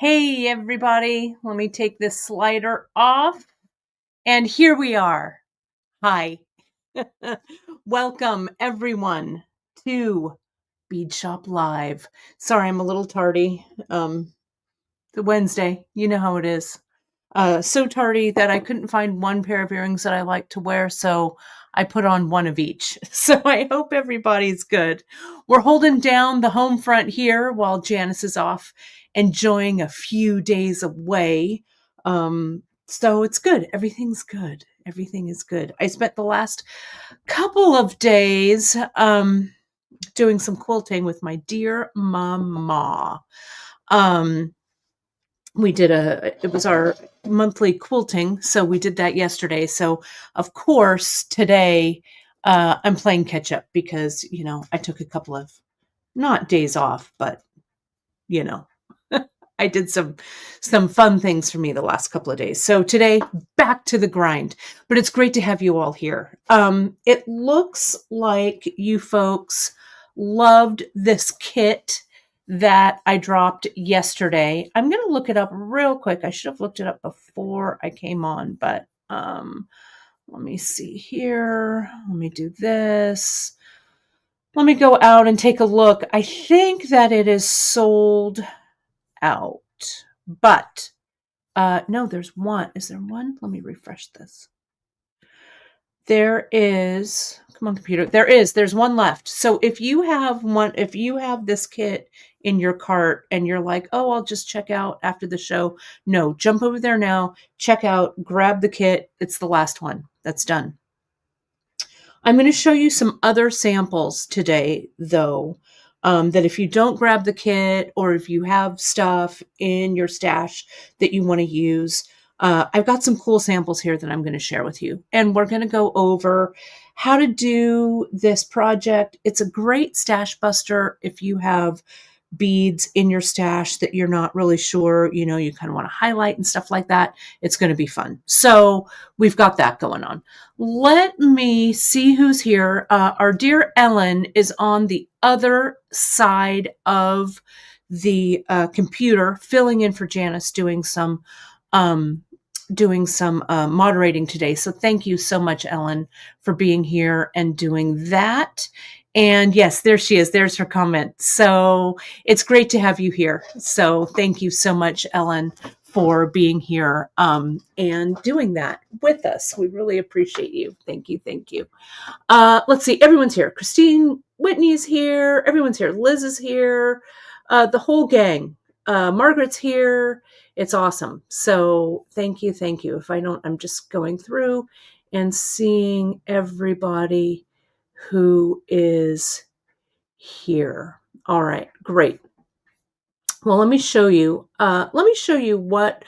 Hey everybody, let me take this slider off. And here we are. Hi. Welcome everyone to Beadshop Live. Sorry, I'm a little tardy. The Wednesday, you know how it is. So tardy that I couldn't find one pair of earrings that I like to wear, so I put on one of each. So I hope everybody's good. We're holding down the home front here while Janice is off enjoying a few days away. So it's good. Everything's good. Everything is good. I spent the last couple of days doing some quilting with my dear mama. It was our monthly quilting, so we did that yesterday. So of course today I'm playing catch up because I took a couple of not days off, but I did some fun things for me the last couple of days. So today back to the grind, but it's great to have you all here. It looks like you folks loved this kit that I dropped yesterday. I'm going to look it up real quick. I should have looked it up before I came on, but let me see here. Let me do this. Let me go out and take a look. I think that it is sold out, but no, there's one. Is there one? Let me refresh this. There is, come on computer, there's one left. So if you have this kit in your cart and you're like, oh, I'll just check out after the show. No, jump over there now, check out, grab the kit. It's the last one. That's done. I'm going to show you some other samples today though, that if you don't grab the kit or if you have stuff in your stash that you want to use, I've got some cool samples here that I'm going to share with you. And we're going to go over how to do this project. It's a great stash buster if you have beads in your stash that you're not really sure, you kind of want to highlight and stuff like that. It's going to be fun. So we've got that going on. Let me see who's here. Our dear Ellen is on the other side of the computer, filling in for Janice, doing some moderating today. So thank you so much, Ellen, for being here and doing that. And yes, there she is. There's her comment. So it's great to have you here. So thank you so much, Ellen, for being here and doing that with us. We really appreciate you. Thank you. Thank you. Let's see. Everyone's here. Christine Whitney's here. Everyone's here. Liz is here. The whole gang. Margaret's here. It's awesome. So thank you. Thank you. If I don't, I'm just going through and seeing everybody who is here. All right, great. Well, let me show you what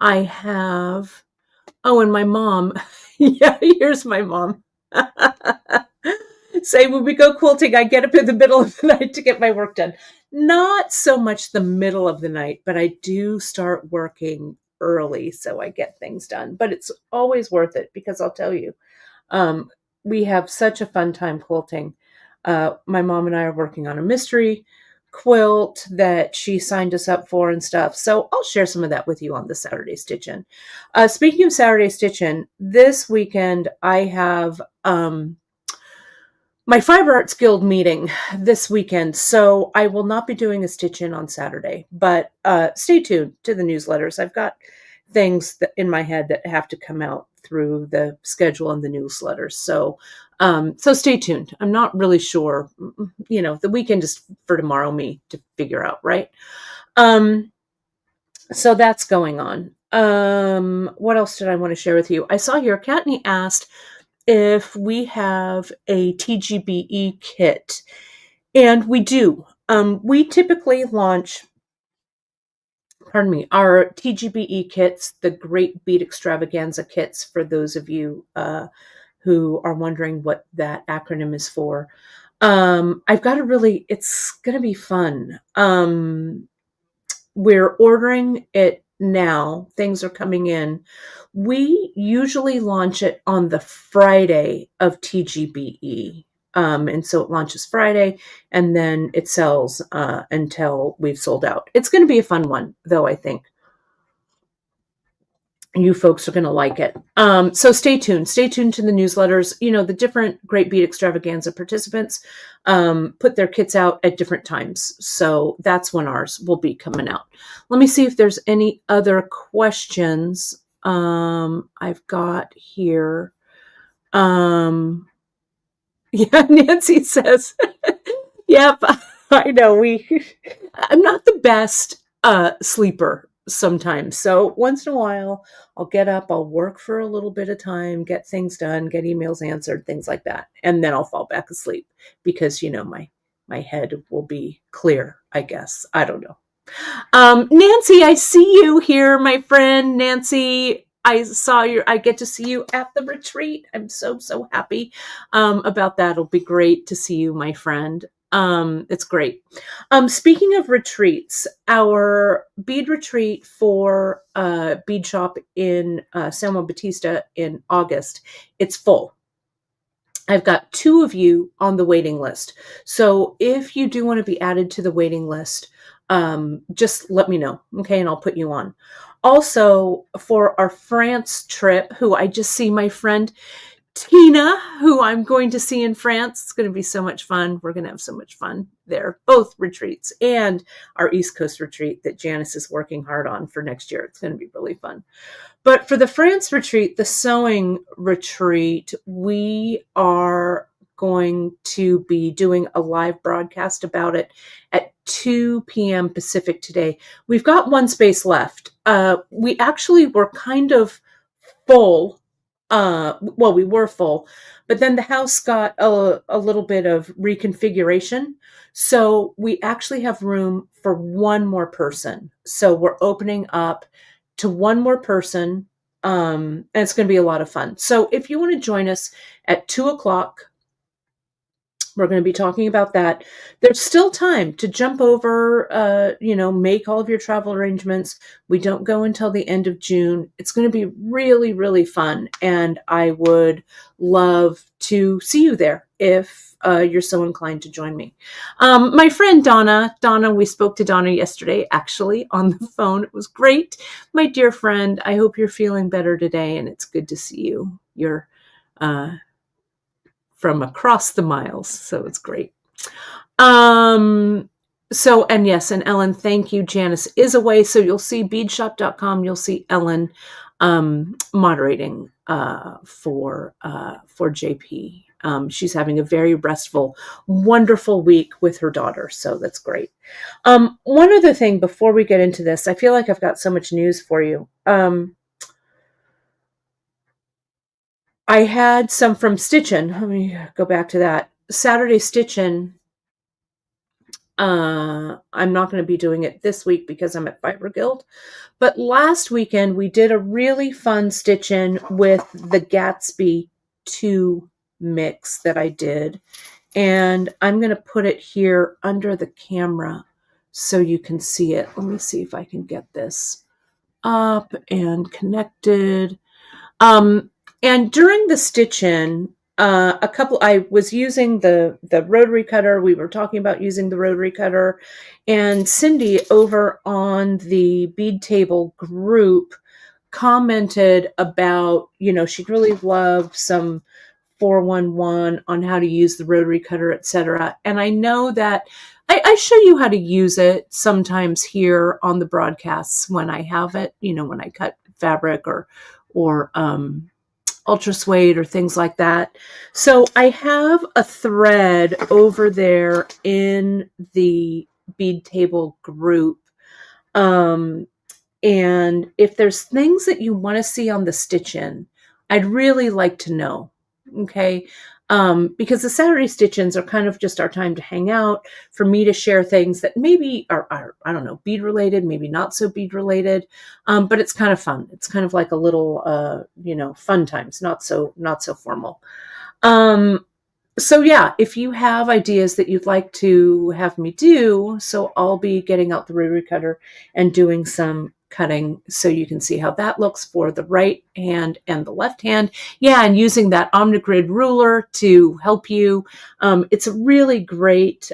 I have. Oh, and my mom. Yeah, here's my mom. Say, when we go quilting, I get up in the middle of the night to get my work done. Not so much the middle of the night, but I do start working early so I get things done. But it's always worth it because I'll tell you, we have such a fun time quilting. My mom and I are working on a mystery quilt that she signed us up for and stuff. So I'll share some of that with you on the Saturday Stitch-In. Speaking of Saturday Stitch-In, this weekend I have my Fiber Arts Guild meeting this weekend. So I will not be doing a Stitch-In on Saturday, but stay tuned to the newsletters. I've got things in my head that have to come out through the schedule and the newsletters. So stay tuned. I'm not really sure, the weekend is for tomorrow, me to figure out. Right. So that's going on. What else did I want to share with you? I saw here, Katney asked if we have a TGBE kit, and we do. We typically launch our TGBE kits, the Great Bead Extravaganza kits, for those of you who are wondering what that acronym is for. It's going to be fun. We're ordering it now. Things are coming in. We usually launch it on the Friday of TGBE. And so it launches Friday, and then it sells until we've sold out. It's going to be a fun one, though, I think. You folks are going to like it. So stay tuned. Stay tuned to the newsletters. You know, the different Great Bead Extravaganza participants put their kits out at different times. So that's when ours will be coming out. Let me see if there's any other questions I've got here. Yeah, Nancy says, yep, I know. I'm not the best sleeper sometimes. So once in a while, I'll get up, I'll work for a little bit of time, get things done, get emails answered, things like that. And then I'll fall back asleep because, you know, my head will be clear, I guess. I don't know. Nancy, I see you here, my friend. Nancy, I get to see you at the retreat. I'm so happy about that. It'll be great to see you, my friend. It's great. Speaking of retreats, our bead retreat for Beadshop in San Juan Bautista in August, it's full. I've got 2 of you on the waiting list. So if you do want to be added to the waiting list, just let me know. Okay. And I'll put you on. Also for our France trip, who I just see my friend Tina, who I'm going to see in France. It's going to be so much fun. We're going to have so much fun there, both retreats and our East Coast retreat that Janice is working hard on for next year. It's going to be really fun. But for the France retreat, the sewing retreat, we are going to be doing a live broadcast about it at 2 p.m. Pacific today. We've got 1 space left. We actually were kind of full. Well, we were full, but then the house got a little bit of reconfiguration. So we actually have room for 1 more person. So we're opening up to 1 more person. And it's going to be a lot of fun. So if you want to join us at 2:00, we're going to be talking about that. There's still time to jump over, make all of your travel arrangements. We don't go until the end of June. It's going to be really, really fun. And I would love to see you there if you're so inclined to join me. My friend Donna, we spoke to Donna yesterday, actually, on the phone. It was great. My dear friend, I hope you're feeling better today, and it's good to see you. You're from across the miles, so it's great. And yes, and Ellen, thank you. Janice is away, so you'll see beadshop.com. You'll see Ellen moderating for JP. She's having a very restful, wonderful week with her daughter, so that's great. One other thing before we get into this, I feel like I've got so much news for you. I had some from Stitchin'. Let me go back to that. Saturday Stitchin'. I'm not going to be doing it this week because I'm at Fiber Guild. But last weekend, we did a really fun Stitchin' with the Gatsby 2 mix that I did. And I'm going to put it here under the camera so you can see it. Let me see if I can get this up and connected. And during the stitch-in, I was using the rotary cutter. We were talking about using the rotary cutter, and Cindy over on the bead table group commented about, she'd really love some 411 on how to use the rotary cutter, etc. And I know that I show you how to use it sometimes here on the broadcasts when I have it, when I cut fabric or ultra suede or things like that. So I have a thread over there in the bead table group. And if there's things that you want to see on the stitch-in, I'd really like to know. Okay. Because the Saturday stitch-ins are kind of just our time to hang out, for me to share things that maybe are I don't know, bead related, maybe not so bead related. But it's kind of fun. It's kind of like a little, fun times, not so formal. So yeah, if you have ideas that you'd like to have me do, so I'll be getting out the rotary cutter and doing some cutting so you can see how that looks for the right hand and the left hand. Yeah, and using that Omnigrid ruler to help you. It's a really great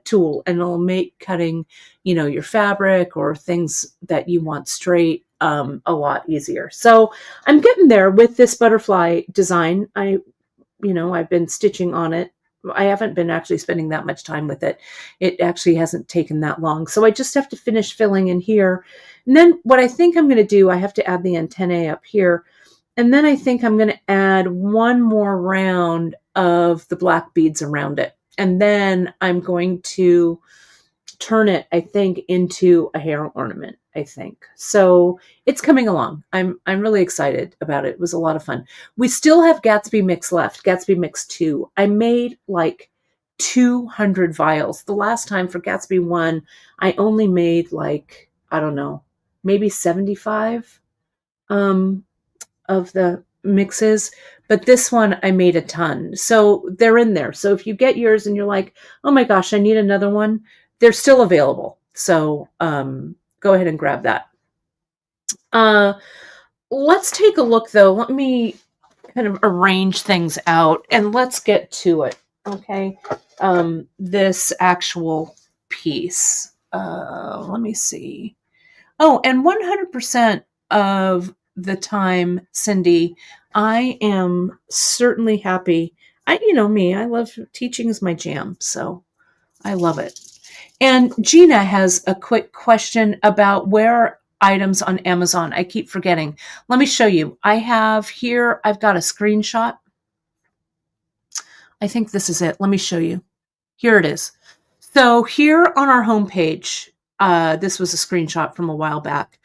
tool, and it'll make cutting, your fabric or things that you want straight a lot easier. So I'm getting there with this butterfly design. I've been stitching on it. I haven't been actually spending that much time with it. It actually hasn't taken that long. So I just have to finish filling in here. And then what I think I'm going to do, I have to add the antennae up here. And then I think I'm going to add one more round of the black beads around it. And then I'm going to turn it, I think, into a hair ornament, I think. So it's coming along. I'm really excited about it. It was a lot of fun. We still have Gatsby Mix left, Gatsby Mix 2. I made like 200 vials. The last time for Gatsby 1, I only made like, I don't know, maybe 75 of the mixes. But this one, I made a ton. So they're in there. So if you get yours and you're like, oh my gosh, I need another one, they're still available. So go ahead and grab that. Let's take a look, though. Let me kind of arrange things out, and let's get to it, okay? This actual piece. Let me see. Oh, and 100% of the time, Cindy, I am certainly happy. Me, I love teaching is my jam, so I love it. And Gina has a quick question about where are items on Amazon. I keep forgetting. Let me show you. I have here, I've got a screenshot. I think this is it. Let me show you. Here it is. So here on our homepage, this was a screenshot from a while back,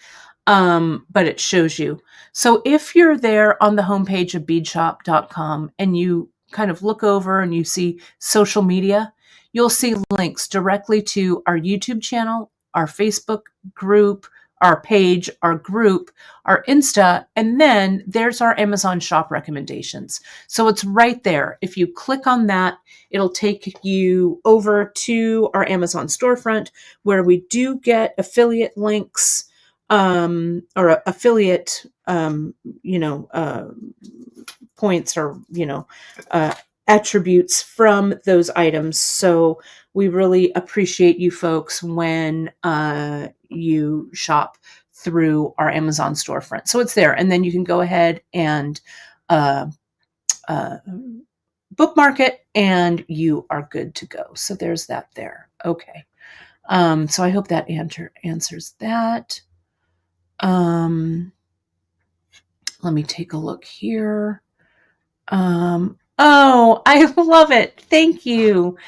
but it shows you. So if you're there on the homepage of beadshop.com and you kind of look over and you see social media, you'll see links directly to our YouTube channel, our Facebook group, our page, our group, our Insta, and then there's our Amazon shop recommendations. So it's right there. If you click on that, it'll take you over to our Amazon storefront where we do get affiliate links or affiliate, points or, attributes from those items. So we really appreciate you folks when you shop through our Amazon storefront. So it's there. And then you can go ahead and bookmark it and you are good to go. So there's that there. Okay. So I hope that answers that. Let me take a look here. Oh, I love it. Thank you.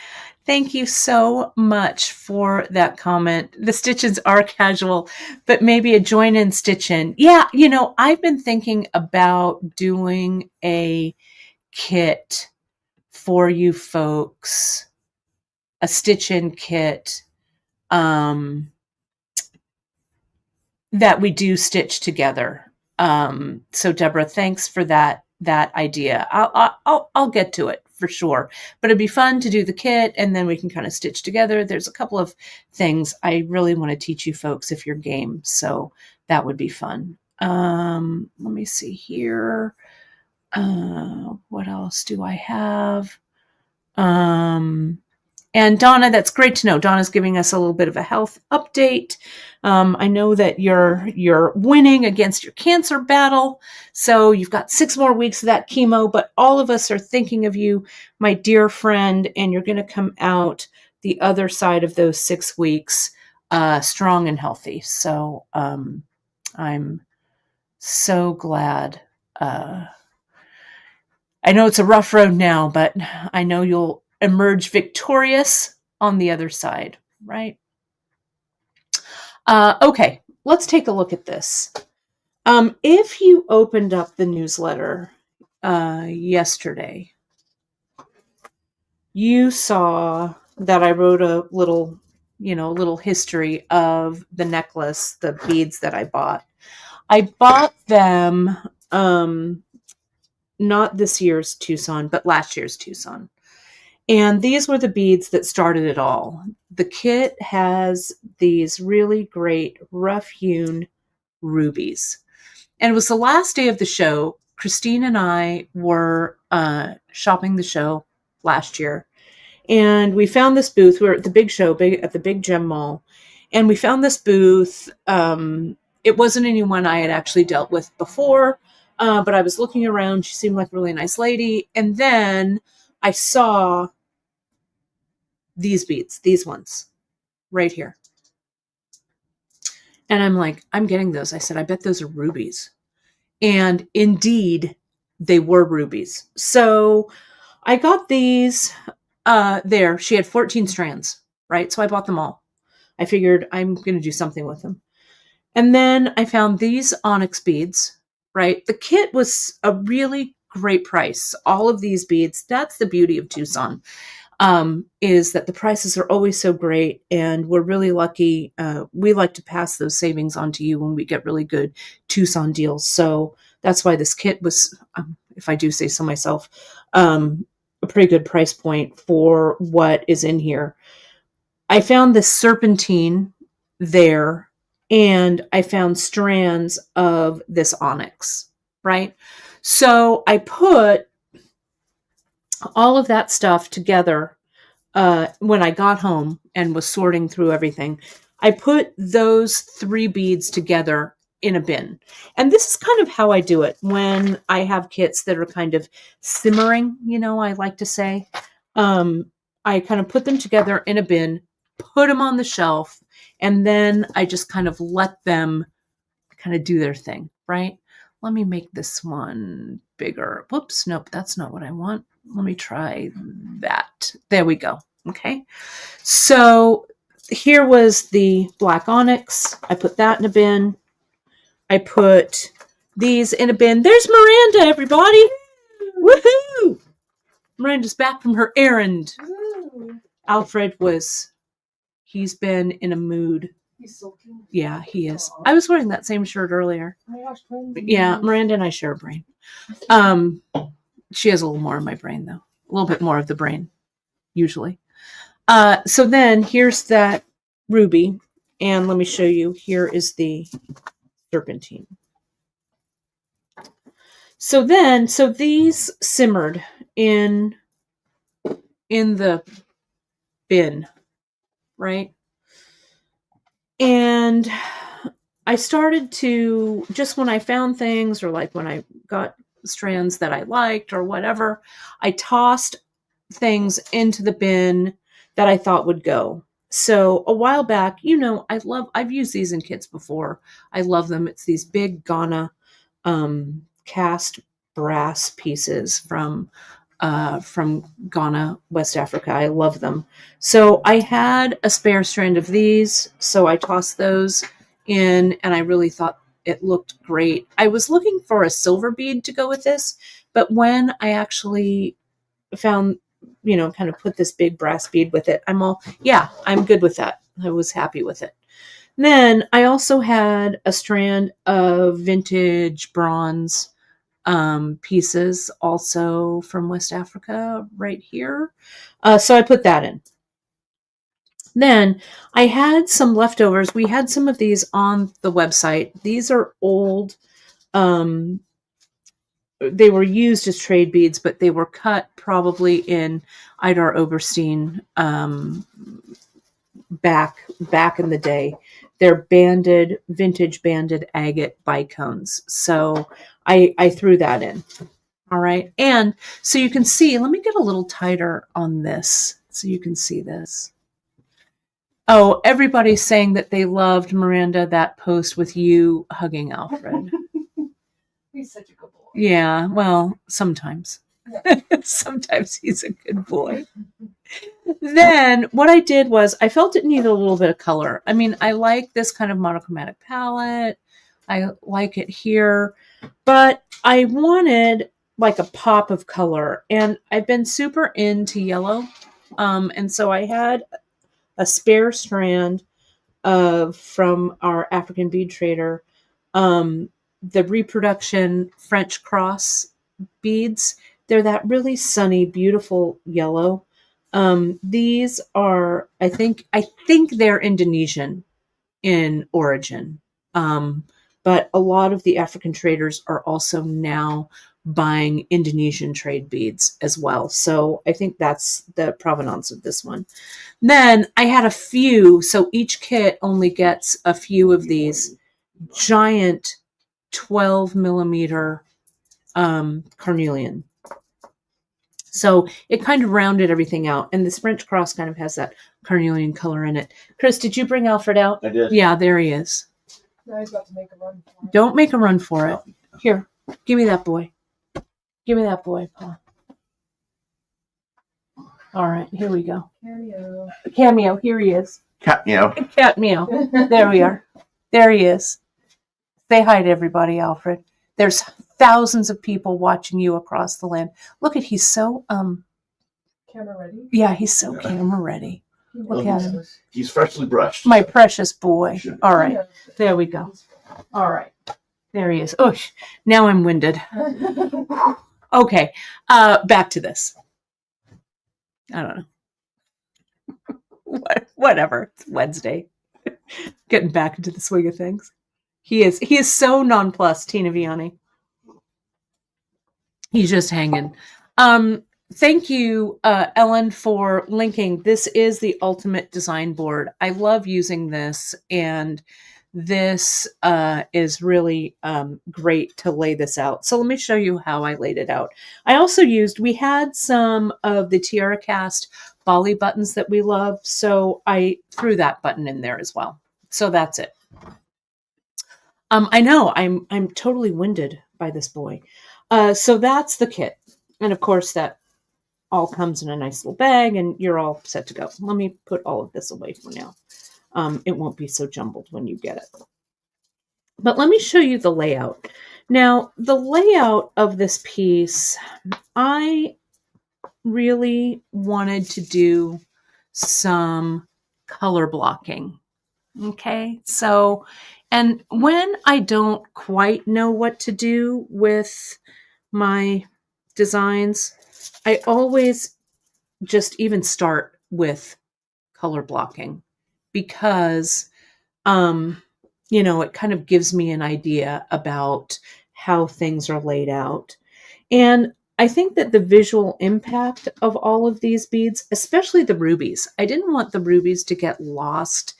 Thank you so much for that comment. The stitch-ins are casual, but maybe a join-in stitch-in. Yeah, I've been thinking about doing a kit for you folks, a stitch-in kit that we do stitch together. So Deborah, thanks for that idea. I'll get to it for sure, but it'd be fun to do the kit and then we can kind of stitch together. There's a couple of things I really want to teach you folks if you're game. So that would be fun. Let me see here. What else do I have? And Donna, that's great to know. Donna's giving us a little bit of a health update. I know that you're winning against your cancer battle. So you've got 6 more weeks of that chemo, but all of us are thinking of you, my dear friend, and you're going to come out the other side of those 6 weeks strong and healthy. So I'm so glad. I know it's a rough road now, but I know you'll emerge victorious on the other side, right? Okay, let's take a look at this. If you opened up the newsletter yesterday, you saw that I wrote a little history of the necklace, the beads that I bought. I bought them not this year's Tucson, but last year's Tucson. And these were the beads that started it all. The kit has these really great rough hewn Rubíes. And it was the last day of the show. Christine and I were shopping the show last year. And we found this booth. We were at the big show, at the big gem mall. And we found this booth. It wasn't anyone I had actually dealt with before, but I was looking around. She seemed like a really nice lady. And then I saw these beads, these ones right here. And I'm like, I'm getting those. I said, I bet those are rubies. And indeed, they were rubies. So I got these there. She had 14 strands, right? So I bought them all. I figured I'm going to do something with them. And then I found these onyx beads, right? The kit was a really great price. All of these beads, that's the beauty of Tucson, is that the prices are always so great, and we're really lucky. We like to pass those savings on to you when we get really good Tucson deals. So that's why this kit was, if I do say so myself, a pretty good price point for what is in here. I found this serpentine there, and I found strands of this onyx, right? So I put all of that stuff together when I got home and was sorting through everything. I put those 3 beads together in a bin. And this is kind of how I do it when I have kits that are kind of simmering, I like to say. I kind of put them together in a bin, put them on the shelf, and then I just kind of let them kind of do their thing, right? Let me make this one bigger. Whoops, nope, that's not what I want. Let me try that. There we go. Okay. So here was the black onyx. I put that in a bin. I put these in a bin. There's Miranda, everybody. Woohoo! Miranda's back from her errand. Alfred he's been in a mood. He's sulking. Yeah, he is. I was wearing that same shirt earlier. Oh my gosh, yeah, Miranda and I share a brain. She has a little more of my brain, though. A little bit more of the brain, usually. So then here's that ruby. And let me show you. Here is the serpentine. So these simmered in the bin, right? And I started to, just when I found things, or like when I got strands that I liked or whatever, I tossed things into the bin that I thought would go. So a while back, I've used these in kits before. I love them. It's these big Ghana cast brass pieces from Ghana, West Africa. I love them. So I had a spare strand of these, so I tossed those in, and I really thought it looked great. I was looking for a silver bead to go with this, but when I actually found, kind of put this big brass bead with it, I'm good with that. I was happy with it. Then I also had a strand of vintage bronze pieces, also from West Africa, right here. So I put that in. Then I had some leftovers. We had some of these on the website. These are old. They were used as trade beads, but they were cut probably in Idar Oberstein back in the day. They're vintage banded agate bicones. So I threw that in. All right. And so you can see, let me get a little tighter on this so you can see this. Oh, everybody's saying that they loved, Miranda, that post with you hugging Alfred. He's such a good boy. Yeah, well, sometimes. Yeah. Sometimes he's a good boy. Then what I did was I felt it needed a little bit of color. I mean, I like this kind of monochromatic palette. I like it here, but I wanted like a pop of color, and I've been super into yellow. And so I had a spare strand from our African bead trader, the reproduction French cross beads. They're that really sunny, beautiful yellow. These are, I think they're Indonesian in origin. but a lot of the African traders are also now buying Indonesian trade beads as well. So I think that's the provenance of this one. Then I had a few, so each kit only gets a few of these giant 12 millimeter carnelian. So it kind of rounded everything out. And this French cross kind of has that carnelian color in it. Chris, did you bring Alfred out? I did. Yeah, there he is. Now he's about to make a run for it. Don't make a run for it. Here, give me that boy. Give me that boy, Paul. All right, here we go. Cameo. Cameo, here he is. Cat meow. Cat meow. There we are. There he is. Say hi to everybody, Alfred. There's thousands of people watching you across the land. Look at, he's so Camera ready? yeah, he's so Yeah. camera ready. Look Well, at him. He's freshly brushed. My precious boy. Sure. All right. There we go. All right. There he is. Oh, now I'm winded. Okay. Back to this. I don't know. Whatever. It's Wednesday. Getting back into the swing of things. He is so nonplussed, Tina Vianney. He's just hanging. Thank you, Ellen, for linking. This is the ultimate design board. I love using this, and this is really great to lay this out. So let me show you how I laid it out. I also we had some of the Tiara Cast Bali buttons that we love, so I threw that button in there as well. So that's it. I know I'm totally winded by this boy. So that's the kit, and of course that all comes in a nice little bag, and you're all set to go. Let me put all of this away for now. It won't be so jumbled when you get it. But let me show you the layout. Now, the layout of this piece, I really wanted to do some color blocking. Okay, so, and when I don't quite know what to do with my designs, I always just even start with color blocking because, you know, it kind of gives me an idea about how things are laid out. And I think that the visual impact of all of these beads, especially the rubies, I didn't want the rubies to get lost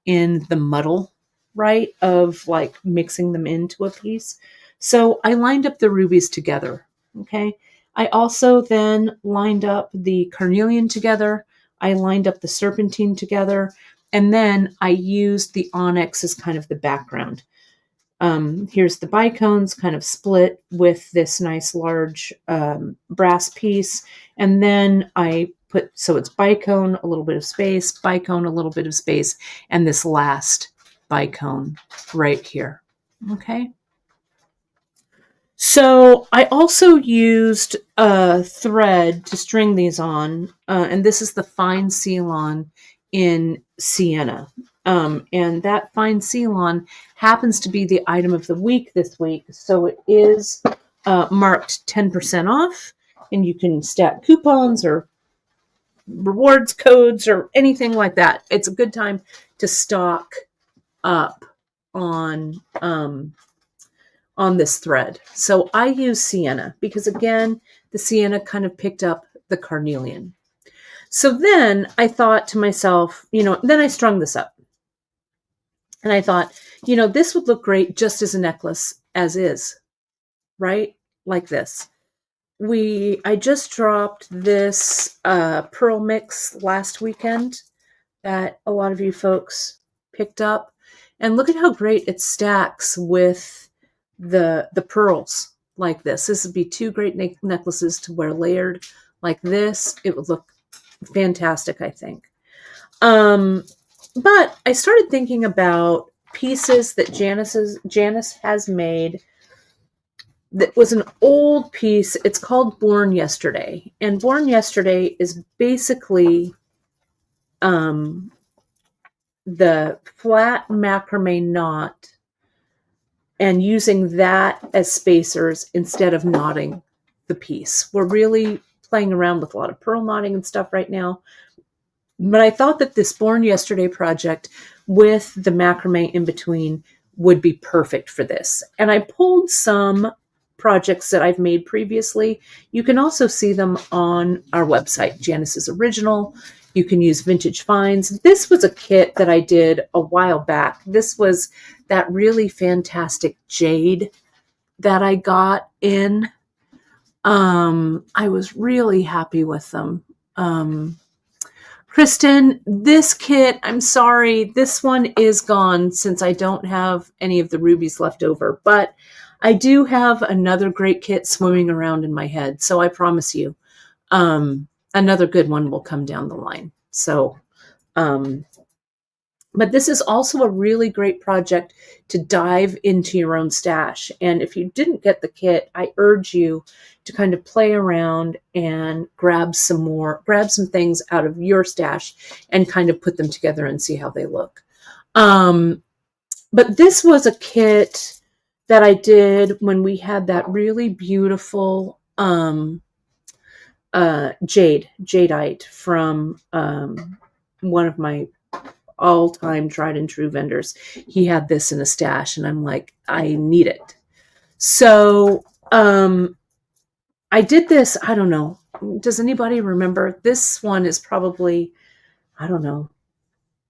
in the muddle, right, of like mixing them into a piece. So I lined up the rubies together, okay? I also then lined up the carnelian together. I lined up the serpentine together. And then I used the onyx as kind of the background. Here's the bicones kind of split with this nice large brass piece. And then I put, so it's bicone, a little bit of space, bicone, a little bit of space, and this last bicone right here. Okay. So I also used a thread to string these on, and this is the fine Ceylon in Sienna. And that fine Ceylon happens to be the item of the week this week, so it is marked 10% off, and you can stack coupons or rewards codes or anything like that. It's a good time to stock up on this thread. So I use Sienna because, again, the Sienna kind of picked up the carnelian. So then I thought to myself, you know, then I strung this up. And I thought, you know, this would look great just as a necklace as is, right? Like this. I just dropped this pearl mix last weekend that a lot of you folks picked up. And look at how great it stacks with the pearls like this. This would be two great necklaces to wear layered like this. It would look fantastic, I think. But I started thinking about pieces that Janice has made. That was an old piece. It's called Born Yesterday. And Born Yesterday is basically the flat macrame knot and using that as spacers instead of knotting the piece. We're really playing around with a lot of pearl knotting and stuff right now. But I thought that this Born Yesterday project with the macrame in between would be perfect for this. And I pulled some projects that I've made previously. You can also see them on our website, Janice's Original. You can use vintage finds. This was a kit that I did a while back. This was that really fantastic jade that I got in. I was really happy with them. Kristen, this kit, I'm sorry, this one is gone since I don't have any of the rubies left over, but I do have another great kit swimming around in my head. So I promise you, another good one will come down the line. So, but this is also a really great project to dive into your own stash. And if you didn't get the kit, I urge you to kind of play around and grab some things out of your stash and kind of put them together and see how they look. But this was a kit that I did when we had that really beautiful jadeite from one of my all-time tried and true vendors. He had this in a stash and I'm like, I need it. So I did this, I don't know. Does anybody remember? This one is probably, I don't know,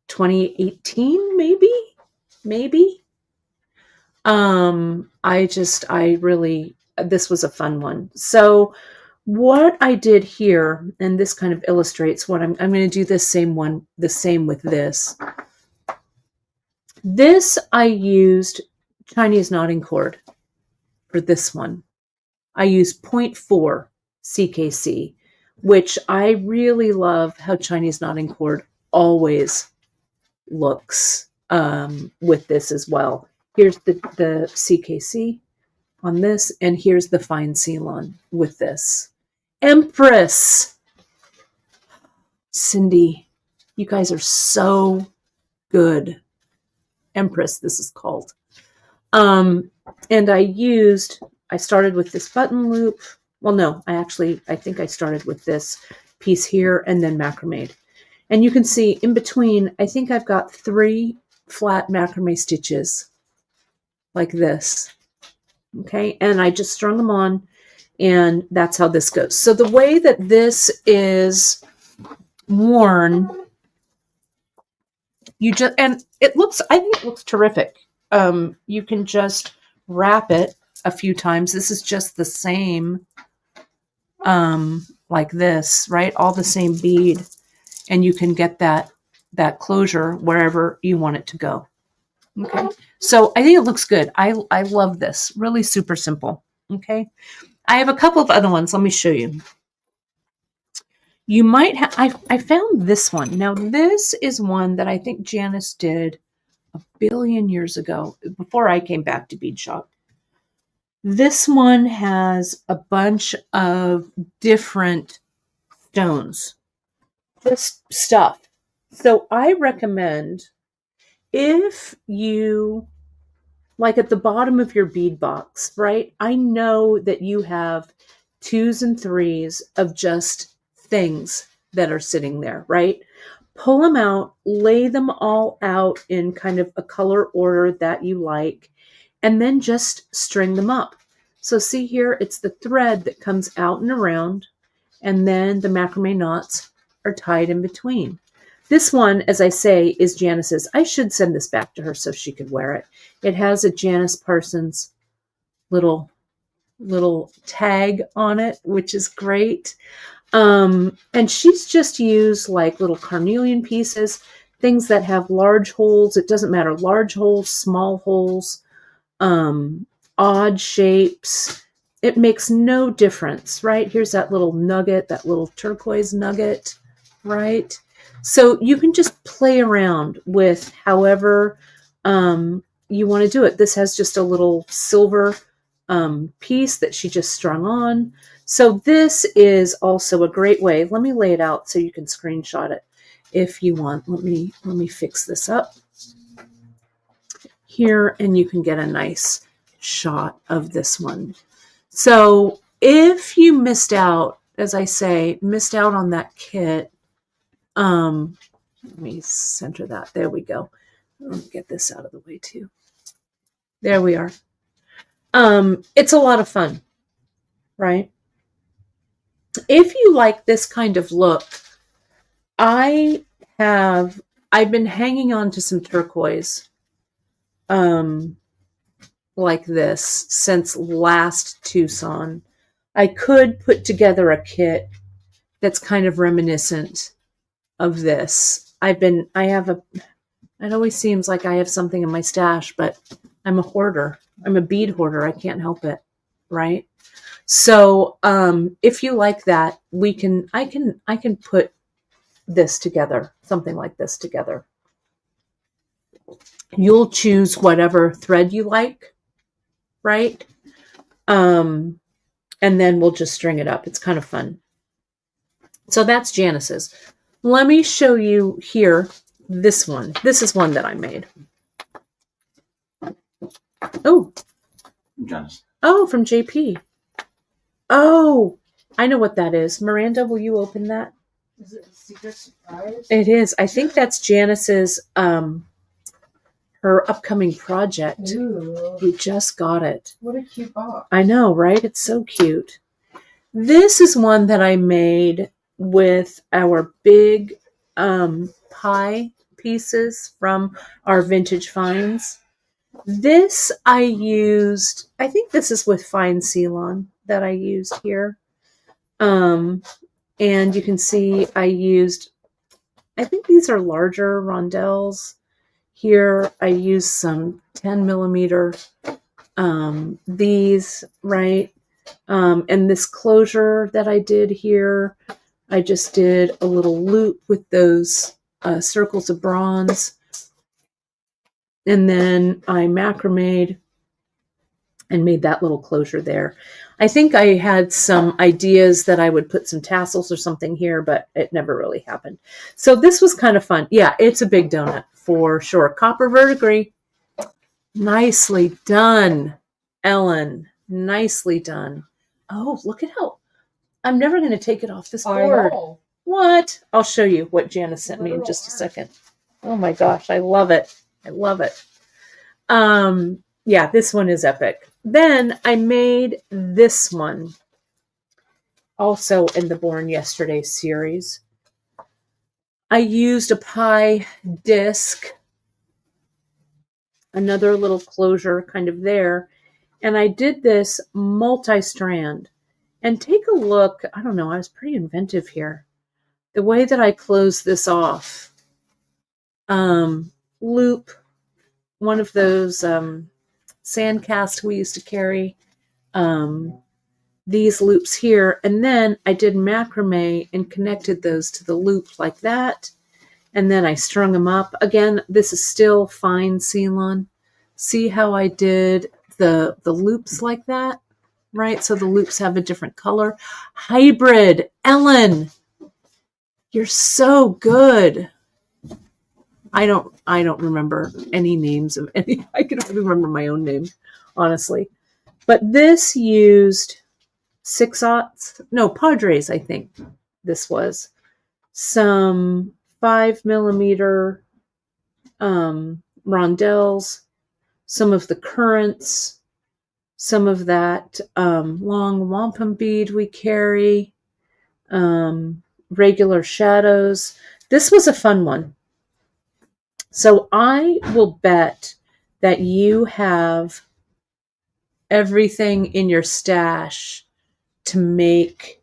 2018 maybe? This was a fun one. So what I did here, and this kind of illustrates what I'm going to do the same with this. This I used Chinese knotting cord for this one. I used 0.4 CKC, which I really love how Chinese knotting cord always looks with this as well. Here's the CKC on this, and here's the fine Ceylon with this. Empress! Cindy, you guys are so good. Empress, this is called. And I started with this button loop. Well, no, I think I started with this piece here and then macrame. And you can see in between, I think I've got 3 flat macrame stitches like this. Okay, and I just strung them on, and that's how this goes. So the way that this is worn, and I think it looks terrific. You can just wrap it a few times. This is just the same, like this, right? All the same bead, and you can get that closure wherever you want it to go. Okay, so I think it looks good. I love this. Really super simple. Okay, I have a couple of other ones. Let me show you. You might have, I found this one. Now, this is one that I think Janice did a billion years ago, before I came back to Beadshop. This one has a bunch of different stones, just stuff. So I recommend, if you, like at the bottom of your bead box, right? I know that you have 2s and 3s of just things that are sitting there, right? Pull them out, lay them all out in kind of a color order that you like, and then just string them up. So see here, it's the thread that comes out and around, and then the macrame knots are tied in between. This one, as I say, is Janice's. I should send this back to her so she could wear it. It has a Janice Parsons little tag on it, which is great. And she's just used like little carnelian pieces, things that have large holes. It doesn't matter, large holes, small holes, odd shapes. It makes no difference, right? Here's that little nugget, that little turquoise nugget, right? So you can just play around with however you want to do it. This has just a little silver piece that she just strung on. So this is also a great way. Let me lay it out so you can screenshot it if you want. Let me fix this up here, and you can get a nice shot of this one. So if you missed out, as I say, missed out on that kit, let me center that. There we go. Let me get this out of the way too. There we are. It's a lot of fun, right? If you like this kind of look, I've been hanging on to some turquoise like this since last Tucson. I could put together a kit that's kind of reminiscent of this. It always seems like I have something in my stash, but I'm a hoarder. I'm a bead hoarder. I can't help it, right? So if you like that, I can put this together, something like this together. You'll choose whatever thread you like, right? And then we'll just string it up. It's kind of fun. So that's Janice's. Let me show you here this one. This is one that I made. Oh. Janice. Oh, from JP. Oh, I know what that is. Miranda, will you open that? Is it a secret surprise? It is. I think that's Janice's her upcoming project. Ooh. We just got it. What a cute box. I know, right? It's so cute. This is one that I made with our big pie pieces from our vintage finds. This I used, I think this is with fine Ceylon that I used here. And you can see I used, I think these are larger rondelles. Here I used some 10 millimeter, these, right? And this closure that I did here, I just did a little loop with those circles of bronze. And then I macrameed and made that little closure there. I think I had some ideas that I would put some tassels or something here, but it never really happened. So this was kind of fun. Yeah, it's a big donut for sure. Copper verdigris. Nicely done, Ellen. Nicely done. Oh, look at how... I'm never going to take it off this board. What? I'll show you what Janice sent me in just a second. Oh my gosh, I love it. I love it. Yeah, this one is epic. Then I made this one also in the Born Yesterday series. I used a pie disc, another little closure kind of there, and I did this multi-strand. And take a look. I don't know, I was pretty inventive here. The way that I close this off. Loop one of those sand casts we used to carry. These loops here. And then I did macrame and connected those to the loop like that. And then I strung them up. Again, this is still fine Ceylon. See how I did the loops like that? Right? So the loops have a different color. Hybrid. Ellen, you're so good. I don't remember any names of any. I can only remember my own name, honestly. But this used 6/0, no, Padres, I think this was. Some 5 millimeter rondelles, some of the currants, some of that long wampum bead we carry, regular shadows. This was a fun one. So I will bet that you have everything in your stash to make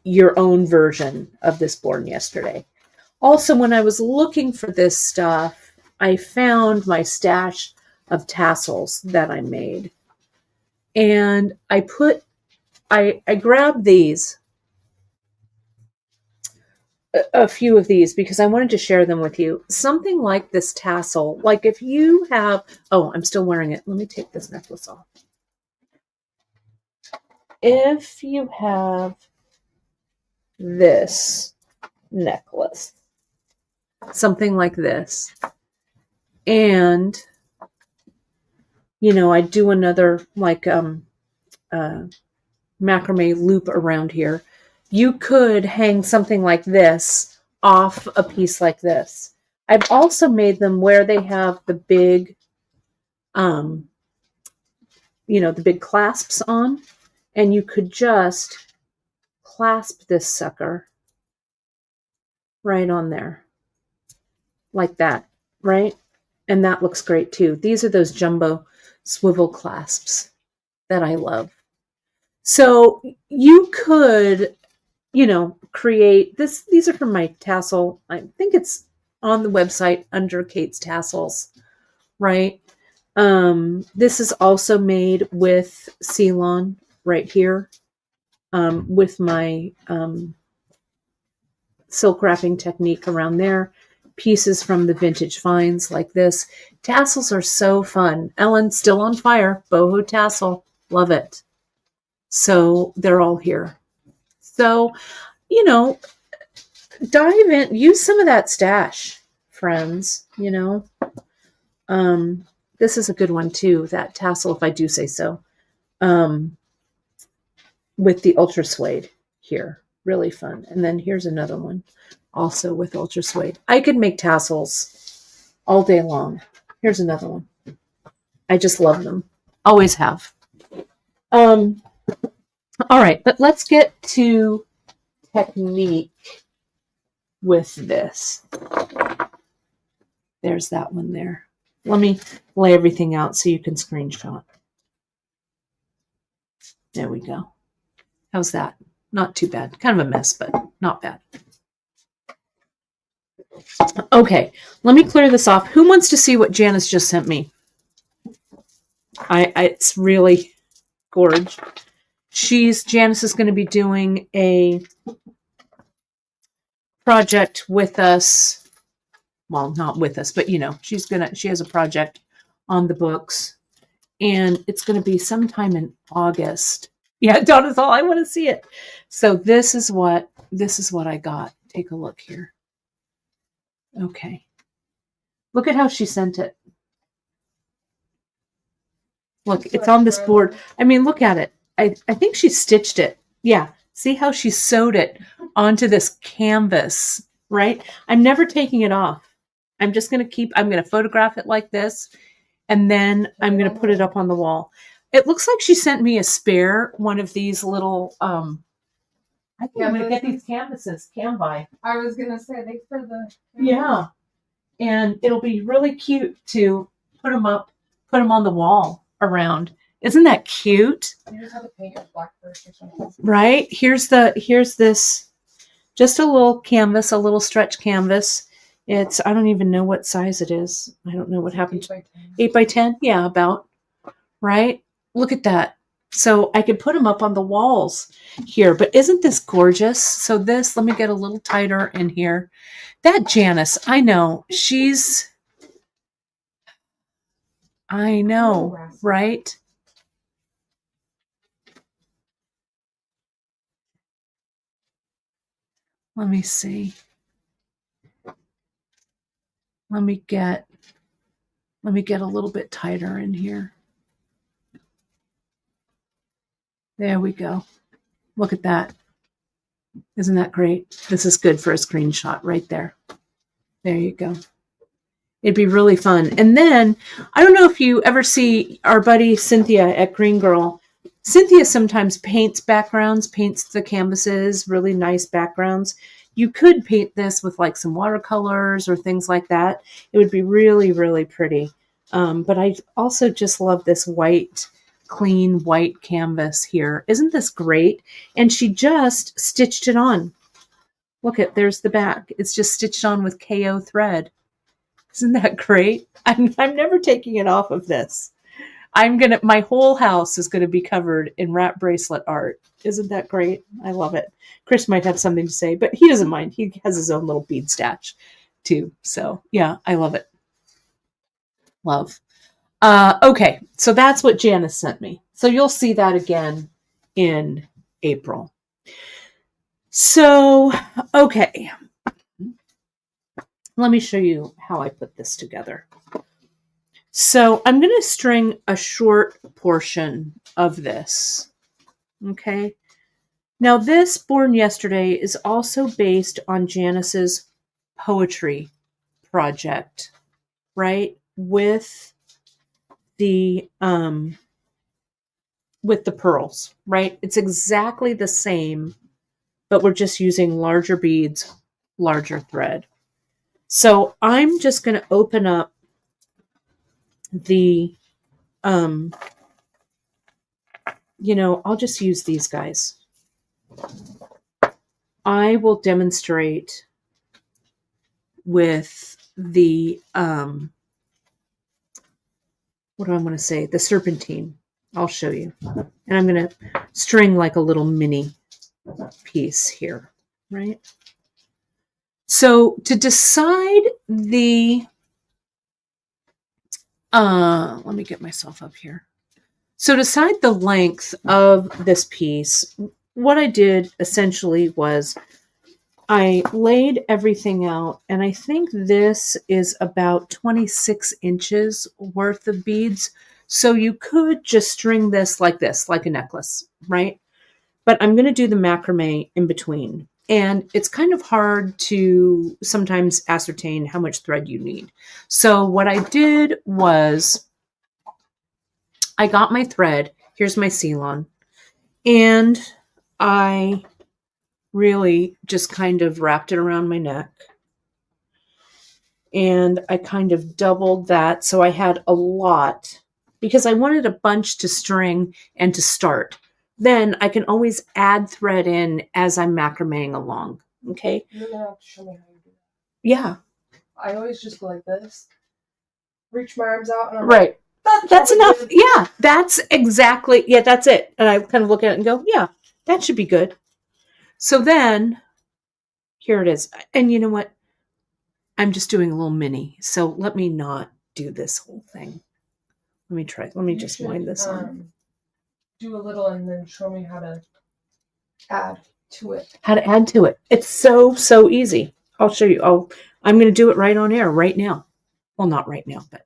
your own version of this Born Yesterday. Also, when I was looking for this stuff, I found my stash of tassels that I made. And I grabbed these, a few of these, because I wanted to share them with you. Something like this tassel, like if you have, oh, I'm still wearing it. Let me take this necklace off. If you have this necklace, something like this, and, you know, I do another like macrame loop around here, you could hang something like this off a piece like this. I've also made them where they have the big you know, the big clasps on, and you could just clasp this sucker right on there like that, right? And that looks great too. These are those jumbo swivel clasps that I love. So you could, you know, create this. These are from my tassel. I think it's on the website under Kate's Tassels, right? This is also made with Ceylon right here, with my silk wrapping technique around there. Pieces from the vintage finds like this. Tassels are so fun. Ellen, still on fire. Boho tassel. Love it. So they're all here. So, you know, dive in, use some of that stash, friends, you know. This is a good one too, that tassel, if I do say so, with the ultra suede here. Really fun. And then here's another one also with ultra suede. I could make tassels all day long. Here's another one. I just love them. Always have. All right, but let's get to technique with this. There's that one there. Let me lay everything out so you can screenshot. There we go. How's that? Not too bad. Kind of a mess, but not bad. Okay, let me clear this off. Who wants to see what Janice just sent me? It's really gorgeous. Janice is going to be doing a project with us. Well, not with us, but you know, she has a project on the books, and it's going to be sometime in August. Yeah, Donna's all, I want to see it. So this is what I got. Take a look here. Okay. Look at how she sent it. Look, it's on this board. I mean, look at it. I think she stitched it. Yeah. See how she sewed it onto this canvas, right? I'm never taking it off. I'm just going to I'm going to photograph it like this, and then I'm going to put it up on the wall. It looks like she sent me a spare one of these little, I think I'm going to get these canvases, Canvi. I was going to say, thanks for the... Yeah. And it'll be really cute to put them on the wall around. Isn't that cute? You just have to paint your black first or something. Right? Here's this, just a little canvas, a little stretch canvas. It's, I don't even know what size it is. I don't know what happened. 8 by 10. 8 by 10? Yeah, about. Right? Look at that. So I could put them up on the walls here, but isn't this gorgeous? So this, let me get a little tighter in here. That Janice, I know, I know, right? Let me see. Let me get a little bit tighter in here. There we go. Look at that. Isn't that great? This is good for a screenshot right there. There you go. It'd be really fun. And then, I don't know if you ever see our buddy Cynthia at Green Girl. Cynthia sometimes paints backgrounds, paints the canvases, really nice backgrounds. You could paint this with like some watercolors or things like that. It would be really, really pretty. But I also just love this white, clean white canvas here. Isn't this great? And she just stitched it on. Look at, there's the back. It's just stitched on with KO thread. Isn't that great? I'm never taking it off of this. My whole house is gonna be covered in wrap bracelet art. Isn't that great? I love it. Chris might have something to say, but he doesn't mind. He has his own little bead stash too. So yeah, I love it. Love. Okay, so that's what Janice sent me. So you'll see that again in April. So, okay. Let me show you how I put this together. So I'm going to string a short portion of this. Okay. Now this Born Yesterday is also based on Janice's poetry project, right? With the with the pearls, right? It's exactly the same, but we're just using larger beads, larger thread. So I'm just going to open up the, I'll just use these guys. I will demonstrate with the, what do I want to say? The serpentine. I'll show you. And I'm going to string like a little mini piece here, right? So to decide the, let me get myself up here. So to decide the length of this piece, what I did essentially was I laid everything out, and I think this is about 26 inches worth of beads. So you could just string this, like a necklace, right? But I'm going to do the macrame in between. And it's kind of hard to sometimes ascertain how much thread you need. So what I did was I got my thread. Here's my Ceylon. And I really just kind of wrapped it around my neck. And I kind of doubled that. So I had a lot because I wanted a bunch to string and to start. Then I can always add thread in as I'm macrameing along. Okay. You're gonna have to show me how you do that. Yeah. I always just go like this, reach my arms out, and I'm right. Like, that's enough. Good. Yeah, that's exactly. Yeah, that's it. And I kind of look at it and go, yeah, that should be good. So then here it is. And you know what? I'm just doing a little mini. So let me not do this whole thing. Let me try. Let me just wind this on. Do a little and then show me how to add to it. How to add to it. It's so easy. I'll show you. Oh, I'm going to do it right on air right now. Well, not right now, but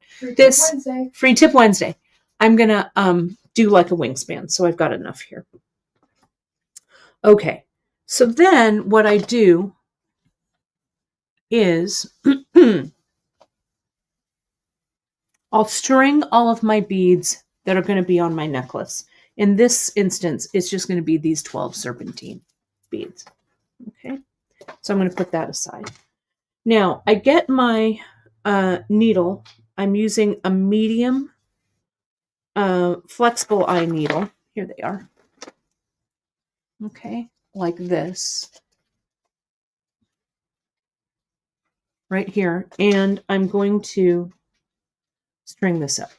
Free Tip Wednesday. I'm going to do like a wingspan. So I've got enough here. Okay. So then what I do is I'll string all of my beads that are going to be on my necklace. In this instance, it's just going to be these 12 serpentine beads. Okay. So I'm going to put that aside. Now I get my needle. I'm using a medium flexible eye needle. Here they are. Okay. Like this. Right here. And I'm going to string this up.